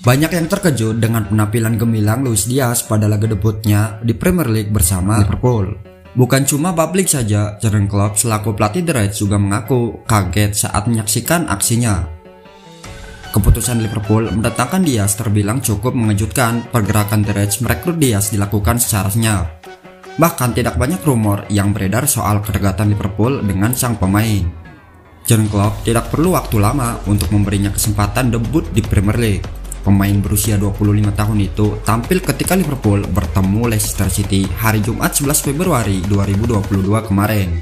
Banyak yang terkejut dengan penampilan gemilang Luis Diaz pada laga debutnya di Premier League bersama Liverpool. Bukan cuma publik saja, Jurgen Klopp selaku pelatih The Reds juga mengaku kaget saat menyaksikan aksinya. Keputusan Liverpool mendatangkan Diaz terbilang cukup mengejutkan. Pergerakan The Reds merekrut Diaz dilakukan secara senyap. Bahkan tidak banyak rumor yang beredar soal kedekatan Liverpool dengan sang pemain. Jurgen Klopp tidak perlu waktu lama untuk memberinya kesempatan debut di Premier League. Pemain berusia 25 tahun itu tampil ketika Liverpool bertemu Leicester City hari Jumat 11 Februari 2022 kemarin.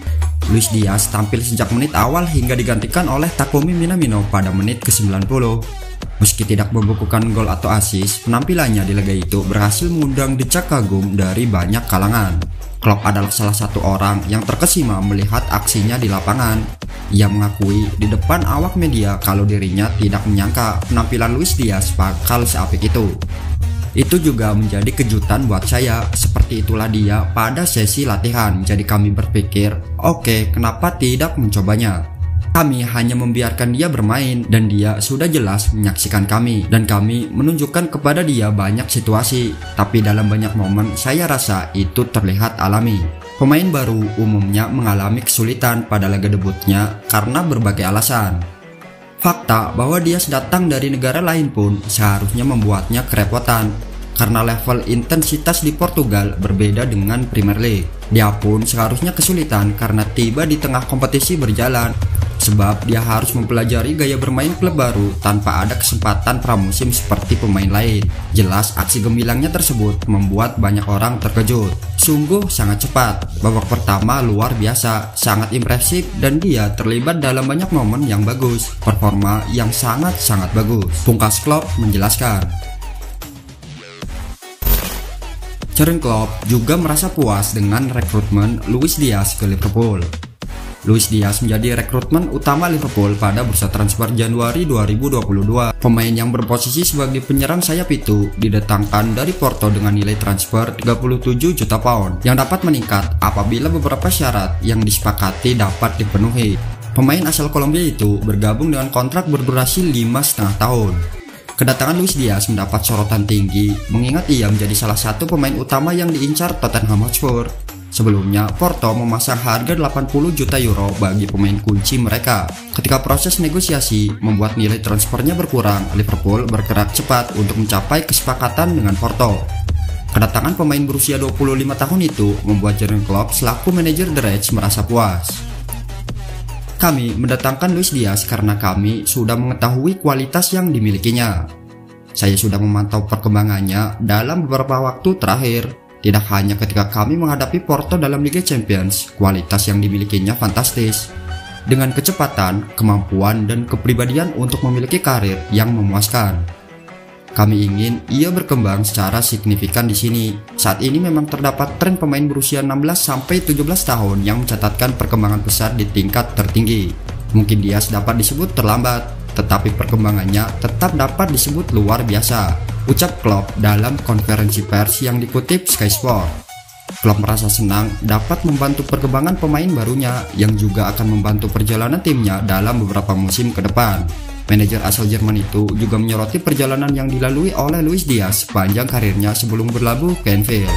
Luis Diaz tampil sejak menit awal hingga digantikan oleh Takumi Minamino pada menit ke-90. Meski tidak membukukan gol atau assist, penampilannya di laga itu berhasil mengundang decak kagum dari banyak kalangan. Klopp adalah salah satu orang yang terkesima melihat aksinya di lapangan. Ia mengakui di depan awak media kalau dirinya tidak menyangka penampilan Luis Diaz bakal seapik itu. Itu juga menjadi kejutan buat saya, seperti itulah dia pada sesi latihan. Jadi kami berpikir, oke, kenapa tidak mencobanya? Kami hanya membiarkan dia bermain dan dia sudah jelas menyaksikan kami dan kami menunjukkan kepada dia banyak situasi, tapi dalam banyak momen saya rasa itu terlihat alami. Pemain baru umumnya mengalami kesulitan pada laga debutnya karena berbagai alasan. Fakta bahwa dia datang dari negara lain pun seharusnya membuatnya kerepotan karena level intensitas di Portugal berbeda dengan Premier League. Dia pun seharusnya kesulitan karena tiba di tengah kompetisi berjalan, sebab dia harus mempelajari gaya bermain klub baru tanpa ada kesempatan pramusim seperti pemain lain. Jelas aksi gemilangnya tersebut membuat banyak orang terkejut. Sungguh sangat cepat, babak pertama luar biasa, sangat impresif dan dia terlibat dalam banyak momen yang bagus, performa yang sangat-sangat bagus. Pungkas Klopp menjelaskan. Jurgen Klopp juga merasa puas dengan rekrutmen Luis Diaz ke Liverpool. Luis Diaz menjadi rekrutmen utama Liverpool pada bursa transfer Januari 2022. Pemain yang berposisi sebagai penyerang sayap itu didatangkan dari Porto dengan nilai transfer 37 juta pound yang dapat meningkat apabila beberapa syarat yang disepakati dapat dipenuhi. Pemain asal Kolombia itu bergabung dengan kontrak berdurasi 5,5 tahun. Kedatangan Luis Diaz mendapat sorotan tinggi mengingat ia menjadi salah satu pemain utama yang diincar Tottenham Hotspur. Sebelumnya, Porto memasang harga 80 juta euro bagi pemain kunci mereka. Ketika proses negosiasi membuat nilai transfernya berkurang, Liverpool bergerak cepat untuk mencapai kesepakatan dengan Porto. Kedatangan pemain berusia 25 tahun itu membuat Jurgen Klopp selaku manajer The Reds merasa puas. Kami mendatangkan Luis Diaz karena kami sudah mengetahui kualitas yang dimilikinya. Saya sudah memantau perkembangannya dalam beberapa waktu terakhir. Tidak hanya ketika kami menghadapi Porto dalam Liga Champions, kualitas yang dimilikinya fantastis. Dengan kecepatan, kemampuan, dan kepribadian untuk memiliki karir yang memuaskan. Kami ingin ia berkembang secara signifikan di sini. Saat ini memang terdapat tren pemain berusia 16-17 tahun yang mencatatkan perkembangan besar di tingkat tertinggi. Mungkin dia dapat disebut terlambat, tetapi perkembangannya tetap dapat disebut luar biasa, ucap Klopp dalam konferensi pers yang dikutip Sky Sport. Klopp merasa senang dapat membantu perkembangan pemain barunya yang juga akan membantu perjalanan timnya dalam beberapa musim ke depan. Manajer asal Jerman itu juga menyoroti perjalanan yang dilalui oleh Luis Diaz sepanjang karirnya sebelum berlabuh ke Anfield.